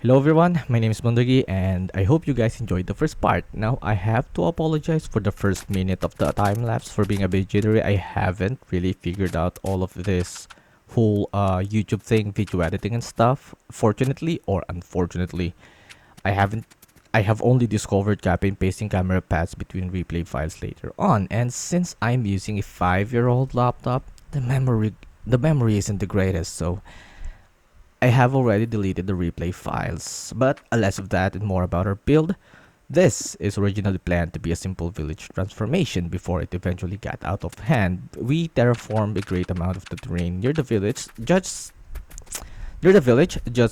Hello everyone, my name is Mundogi and I hope you guys enjoyed the first part. Now I have to apologize for the first minute of the time lapse for being a bit jittery. I haven't really figured out all of this whole YouTube thing, video editing and stuff. Fortunately or unfortunately, I haven't I have only discovered copy and pasting camera paths between replay files later on, and since I'm using a 5-year-old laptop, the memory isn't the greatest, so I have already deleted the replay files, but less of that and more about our build. This is originally planned to be a simple village transformation before it eventually got out of hand. We terraformed a great amount of the terrain near the village, just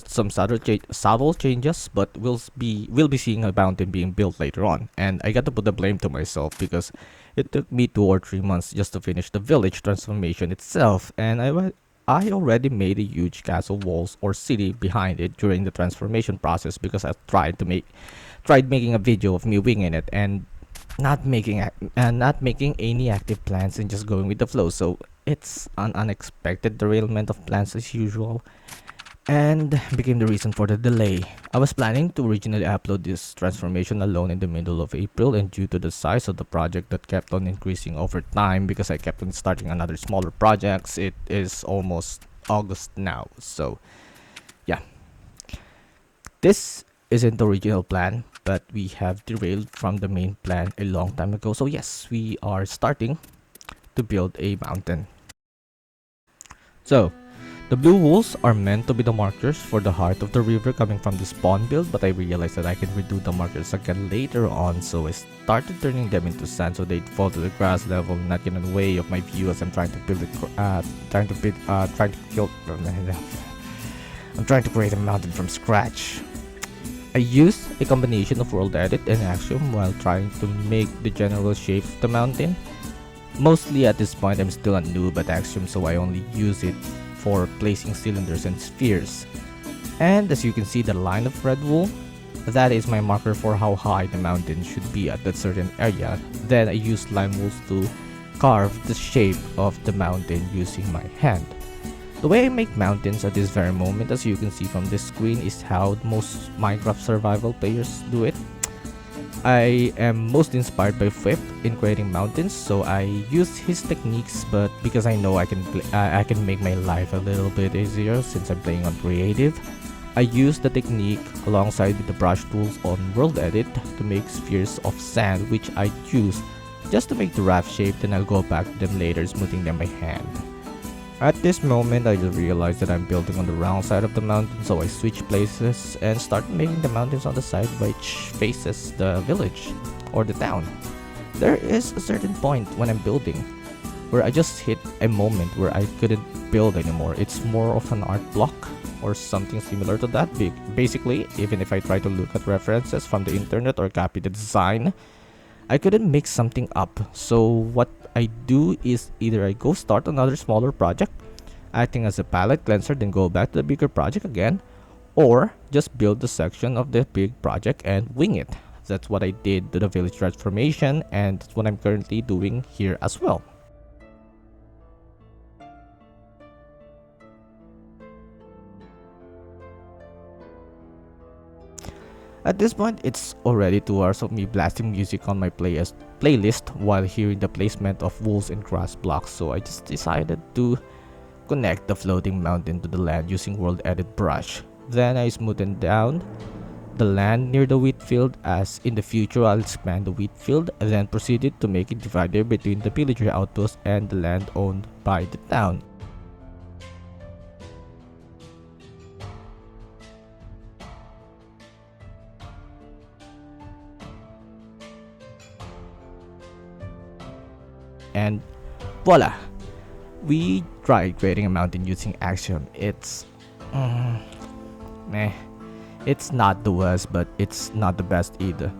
some subtle changes, but we'll be seeing a mountain being built later on. And I got to put the blame to myself because it took me 2 or 3 months just to finish the village transformation itself, and I already made a huge castle walls or city behind it during the transformation process because I tried making a video of me winging it and not making any active plans and just going with the flow. So it's an unexpected derailment of plans as usual and became the reason for the delay. I was planning to originally upload this transformation alone in the middle of April, and due to the size of the project that kept on increasing over time because I kept on starting another smaller projects, it is almost August now. So, yeah. This isn't the original plan, but we have derailed from the main plan a long time ago. So, yes, we are starting to build a mountain. So, the blue walls are meant to be the markers for the heart of the river coming from the spawn build, but I realized that I can redo the markers again later on, so I started turning them into sand so they'd fall to the grass level, not get in the way of my view as I'm trying to build it, trying to kill, I'm trying to create a mountain from scratch. I used a combination of world edit and axiom while trying to make the general shape of the mountain. Mostly at this point I'm still a noob at axiom, so I only use it for placing cylinders and spheres. And as you can see, the line of red wool, that is my marker for how high the mountain should be at that certain area. Then I use lime wools to carve the shape of the mountain using my hand. The way I make mountains at this very moment, as you can see from this screen, is how most Minecraft survival players do it. I am most inspired by Flip in creating mountains, so I use his techniques, but because I know I can make my life a little bit easier since I'm playing on creative, I use the technique alongside with the brush tools on World Edit to make spheres of sand, which I use just to make the raft shape, then I'll go back to them later smoothing them by hand. At this moment, I just realized that I'm building on the wrong side of the mountain, so I switch places and start making the mountains on the side which faces the village or the town. There is a certain point when I'm building where I just hit a moment where I couldn't build anymore. It's more of an art block or something similar to that. Basically, even if I try to look at references from the internet or copy the design, I couldn't make something up. So what I do is either I go start another smaller project, acting as a palette cleanser, then go back to the bigger project again, or just build the section of the big project and wing it. That's what I did to the village transformation, and that's what I'm currently doing here as well. At this point, it's already 2 hours of me blasting music on my playlist while hearing the placement of walls and grass blocks, so I just decided to connect the floating mountain to the land using World Edit brush. Then I smoothed down the land near the wheat field, as in the future I'll expand the wheat field, and then proceeded to make a divider between the villager outpost and the land owned by the town. And voila! We tried creating a mountain using Axiom. Meh. It's not the worst, but it's not the best either.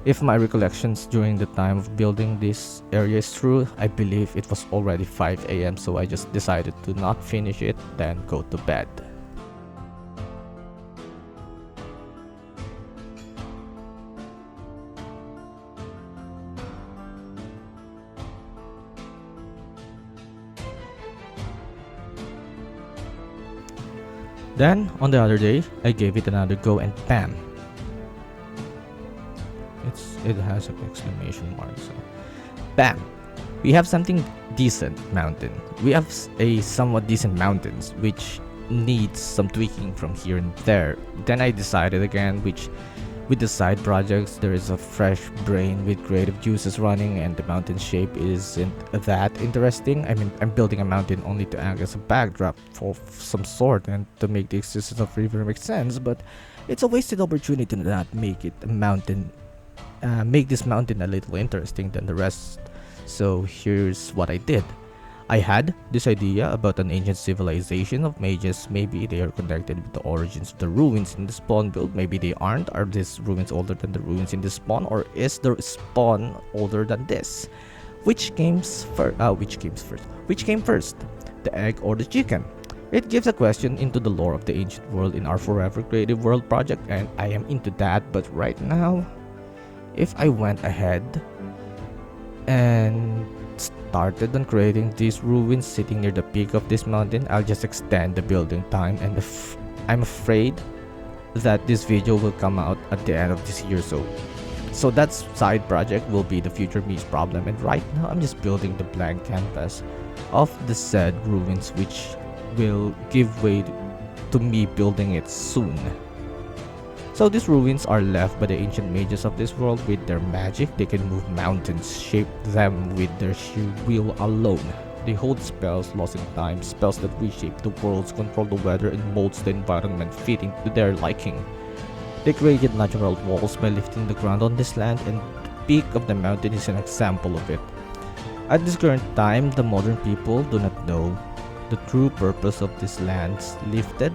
If my recollections during the time of building this area is true, I believe it was already 5 a.m. so I just decided to not finish it, then go to bed. Then, on the other day, I gave it another go and bam! It has an exclamation mark, so bam! We have something decent mountain. We have a somewhat decent mountains, which needs some tweaking from here and there. Then I decided again, which with the side projects, there is a fresh brain with creative juices running, and the mountain shape isn't that interesting. I mean, I'm building a mountain only to act as a backdrop for some sort and to make the existence of river make sense, but it's a wasted opportunity to not make it a mountain, make this mountain a little interesting than the rest. So here's what I did. I had this idea about an ancient civilization of mages. Maybe they are connected with the origins of the ruins in the spawn build. Maybe they aren't. Are these ruins older than the ruins in the spawn, or is the spawn older than this? Which came first? Which came first, the egg or the chicken? It gives a question into the lore of the ancient world in our Forever Creative World project, and I am into that. But right now, if I went ahead and started on creating these ruins sitting near the peak of this mountain, I'll just extend the building time, and I'm afraid that this video will come out at the end of this year, so that side project will be the future me's problem, and right now I'm just building the blank canvas of the said ruins, which will give way to me building it soon. So these ruins are left by the ancient mages of this world. With their magic, they can move mountains, shape them with their sheer will alone. They hold spells lost in time, spells that reshape the worlds, control the weather, and molds the environment fitting to their liking. They created natural walls by lifting the ground on this land, and the peak of the mountain is an example of it. At this current time, the modern people do not know the true purpose of these lands lifted.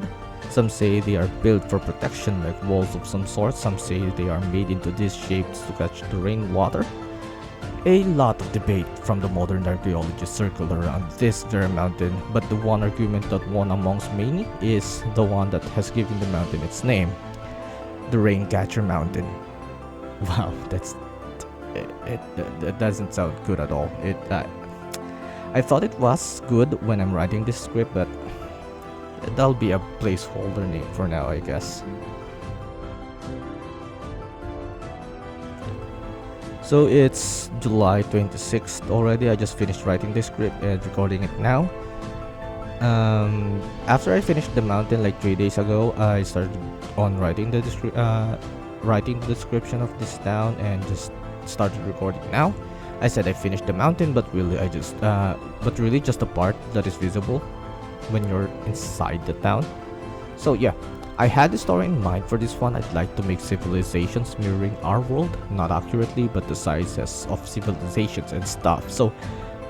Some say they are built for protection like walls of some sort. Some say they are made into these shapes to catch the rainwater. A lot of debate from the modern archaeologists circle around this very mountain, but the one argument that won amongst many is the one that has given the mountain its name, the Raincatcher Mountain. Wow, it doesn't sound good at all. I thought it was good when I'm writing this script, but that'll be a placeholder name for now, I guess. So it's July 26th already. I just finished writing this script and recording it now. After I finished the mountain like 3 days ago, I started on writing the description of this town and just started recording now. I said I finished the mountain, but really just the part that is visible when you're inside the town. So yeah, I had the story in mind for this one. I'd like to make civilizations mirroring our world, not accurately, but the sizes of civilizations and stuff. So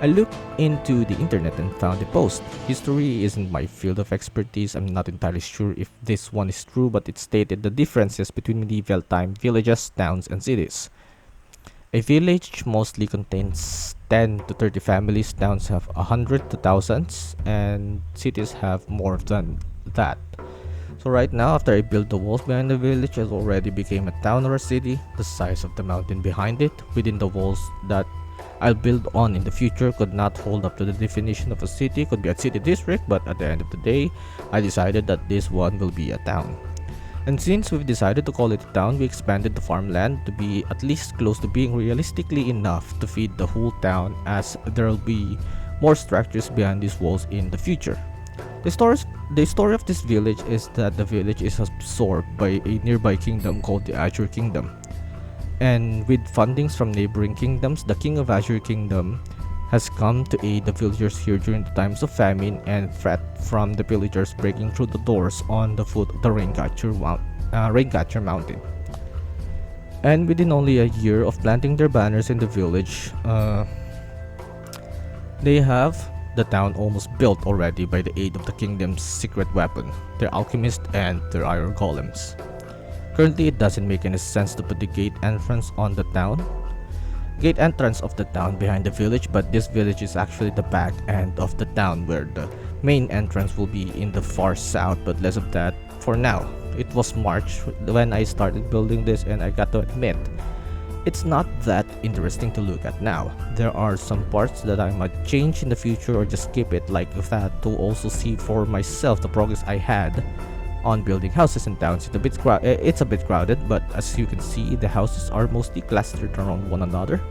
I looked into the internet and found a post. History isn't my field of expertise. I'm not entirely sure if this one is true, but it stated the differences between medieval time villages, towns, and cities. A village mostly contains 10 to 30 families, towns have 100 to thousands, and cities have more than that. So right now, after I built the walls behind the village, it already became a town or a city. The size of the mountain behind it, within the walls that I'll build on in the future, could not hold up to the definition of a city. Could be a city district, but at the end of the day, I decided that this one will be a town. And since we've decided to call it a town, we expanded the farmland to be at least close to being realistically enough to feed the whole town, as there will be more structures behind these walls in the future. The story of this village is that the village is absorbed by a nearby kingdom called the Azure Kingdom. And with fundings from neighboring kingdoms, the king of Azure Kingdom has come to aid the villagers here during the times of famine and threat from the villagers breaking through the doors on the foot of the Raincatcher Mountain. And within only a year of planting their banners in the village, they have the town almost built already by the aid of the kingdom's secret weapon, their alchemists and their iron golems. Currently, it doesn't make any sense to put the gate entrance of the town behind the village, but this village is actually the back end of the town, where the main entrance will be in the far south, but less of that for now. It was March when I started building this, and I got to admit, it's not that interesting to look at now. There are some parts that I might change in the future or just skip it like that to also see for myself the progress I had on building houses in towns. It's a bit crowded, but as you can see, the houses are mostly clustered around one another.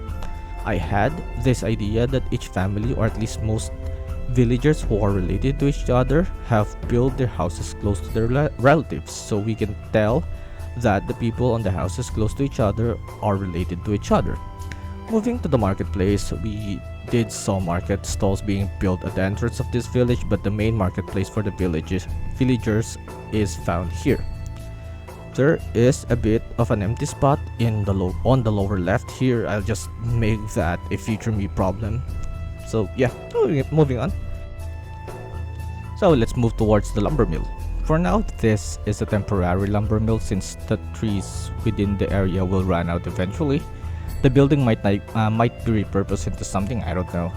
I had this idea that each family, or at least most villagers who are related to each other, have built their houses close to their relatives, so we can tell that the people on the houses close to each other are related to each other. Moving to the marketplace, we did saw market stalls being built at the entrance of this village, but the main marketplace for the villagers is found here. There is a bit of an empty spot on the lower left here. I'll just make that a future me problem. So yeah, moving on. So let's move towards the lumber mill. For now, this is a temporary lumber mill since the trees within the area will run out eventually. The building might be repurposed into something, I don't know.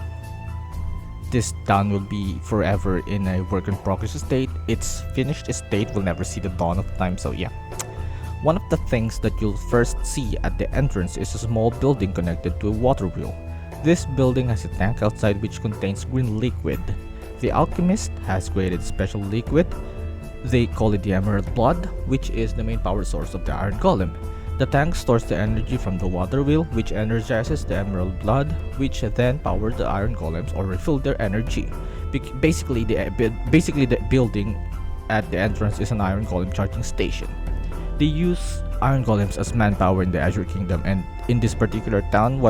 This town will be forever in a work in progress state. Its finished state will never see the dawn of time, so yeah. One of the things that you'll first see at the entrance is a small building connected to a water wheel. This building has a tank outside which contains green liquid. The alchemist has created a special liquid. They call it the emerald blood, which is the main power source of the iron golem. The tank stores the energy from the water wheel, which energizes the emerald blood, which then powers the iron golems or refill their energy. Basically, the building at the entrance is an iron golem charging station. They use iron golems as manpower in the Azure Kingdom, and in this particular town,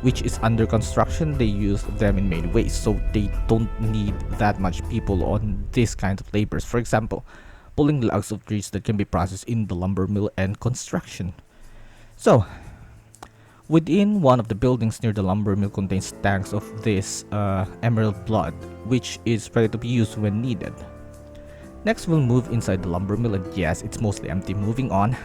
which is under construction, they use them in many ways, so they don't need that much people on this kind of labors. For example, pulling logs of trees that can be processed in the lumber mill and construction. So, within one of the buildings near the lumber mill contains tanks of this emerald blood, which is ready to be used when needed. Next, we'll move inside the lumber mill, and yes, it's mostly empty. Moving on.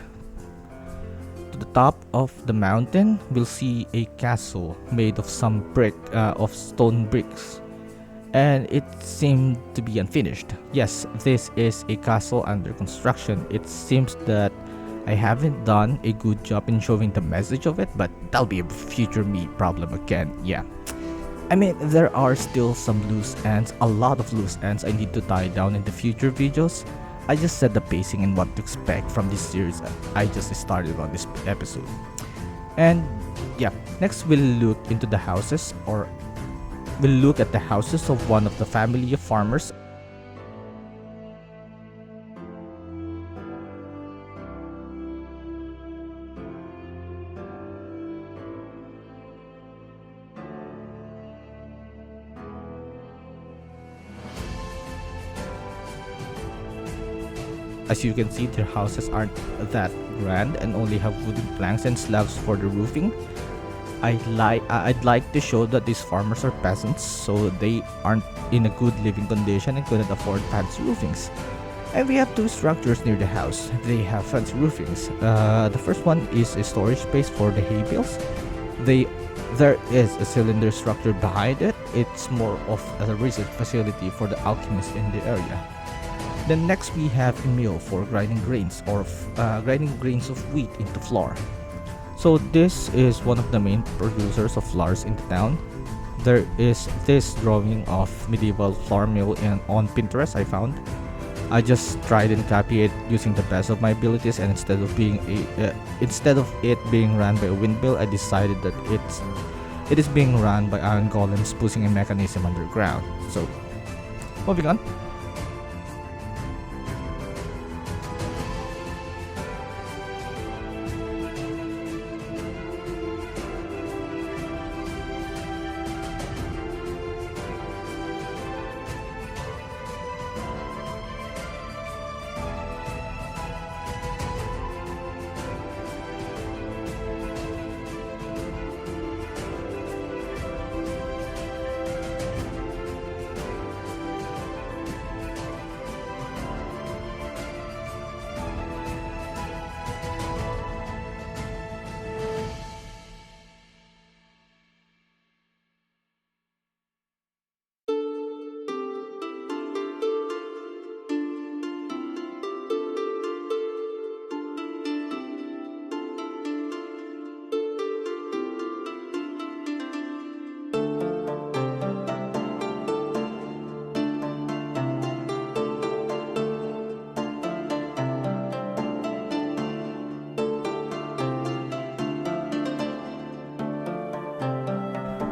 To the top of the mountain, we'll see a castle made of of stone bricks. And it seemed to be unfinished. Yes, this is a castle under construction. It seems that I haven't done a good job in showing the message of it, but that'll be a future me problem again. Yeah. I mean, there are still some loose ends, a lot of loose ends I need to tie down in the future videos. I just said the pacing and what to expect from this series I just started on this episode. And yeah, next we'll look into the houses, or we'll look at the houses of one of the family of farmers. As you can see, their houses aren't that grand and only have wooden planks and slabs for the roofing. I'd like to show that these farmers are peasants, so they aren't in a good living condition and couldn't afford fancy roofings. And we have two structures near the house. They have fancy roofings. The first one is a storage space for the hay bales. There is a cylinder structure behind it. It's more of a research facility for the alchemists in the area. Then next we have a mill for grinding grains of wheat into flour. So this is one of the main producers of flours in the town. There is this drawing of medieval flour mill on Pinterest I found. I just tried and copy it using the best of my abilities, and instead of it being run by a windmill, I decided that it is being run by iron golems pushing a mechanism underground. So moving on.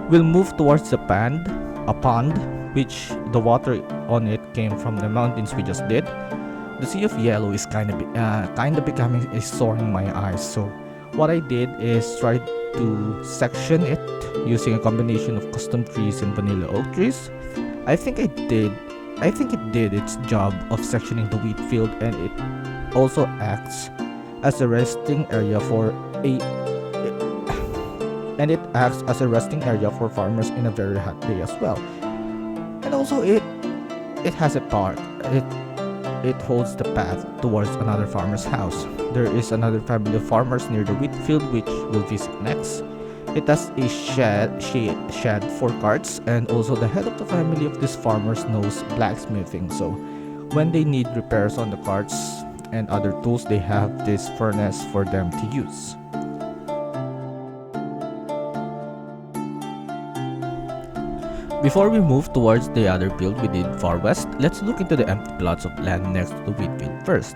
We'll move towards a pond, which the water on it came from the mountains we just did. The sea of yellow is kind of becoming a sore in my eyes. So what I did is try to section it using a combination of custom trees and vanilla oak trees. I think I did. I think it did its job of sectioning the wheat field, and it also acts as a resting area for a and it acts as a resting area for farmers in a very hot day as well. And also it has a park. It holds the path towards another farmer's house. There is another family of farmers near the wheat field which we'll visit next. It has a shed for carts, and also the head of the family of these farmers knows blacksmithing. So when they need repairs on the carts and other tools, they have this furnace for them to use. Before we move towards the other build we did far west, let's look into the empty plots of land next to the wheat field first.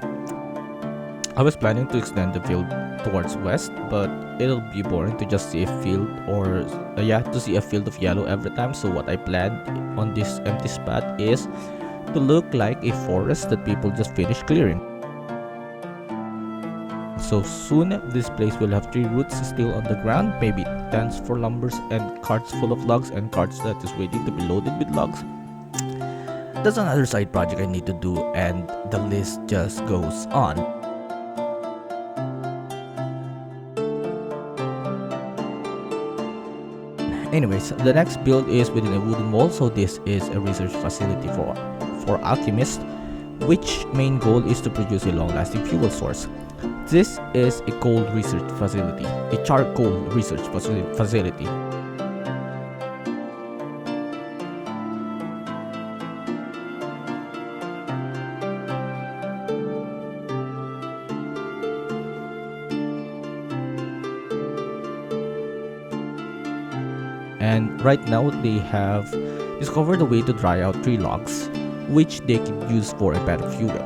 I was planning to extend the field towards west, but it'll be boring to just see a field to see a field of yellow every time. So what I planned on this empty spot is to look like a forest that people just finished clearing. So soon this place will have tree roots still on the ground, maybe tents for lumbers and carts full of logs and carts that is waiting to be loaded with logs. That's another side project I need to do, and the list just goes on. Anyways, the next build is within a wooden wall, so this is a research facility for alchemists, which main goal is to produce a long-lasting fuel source. This is a coal research facility, a charcoal research facility. And right now they have discovered a way to dry out tree logs, which they can use for a better fuel.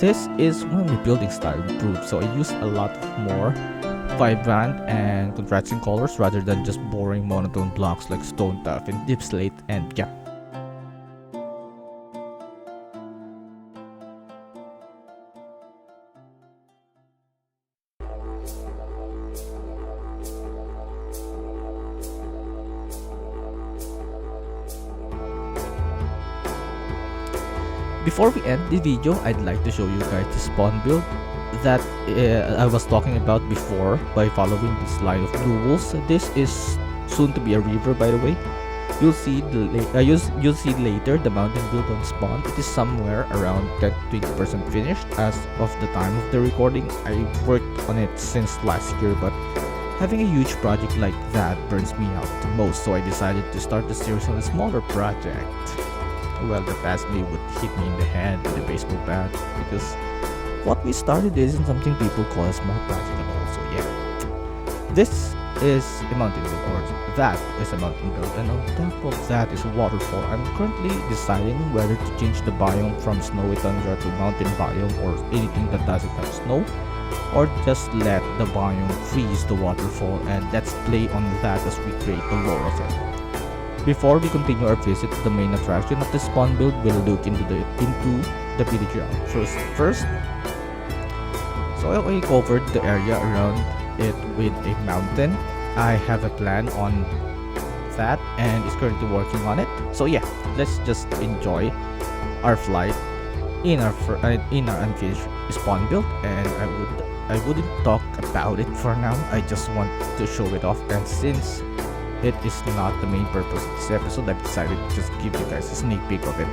This is when my building style improved, so I used a lot more vibrant and contrasting colors rather than just boring monotone blocks like stone tuff and deep slate, and yeah. Before we end the video, I'd like to show you guys the spawn build that I was talking about before by following this line of blue walls. This is soon to be a river, by the way. You'll see later the mountain build on spawn. It is somewhere around 10-20% finished as of the time of the recording. I worked on it since last year, but having a huge project like that burns me out the most, so I decided to start the series on a smaller project. Well, the past me would hit me in the head with a baseball bat, because what we started isn't something people call a small project at all. So yeah, this is a mountain build, or that is a mountain build, and on top of that is a waterfall. I'm currently deciding whether to change the biome from snowy tundra to mountain biome, or anything that doesn't have snow, or just let the biome freeze the waterfall, and let's play on that as we create the lore of it. Before we continue our visit to the main attraction of the spawn build, we'll look into the village first. So I already covered the area around it with a mountain. I have a plan on that and is currently working on it. So yeah, let's just enjoy our flight in our unfinished spawn build, and I wouldn't talk about it for now. I just want to show it off, and since it is not the main purpose of this episode, I've decided to just give you guys a sneak peek of it.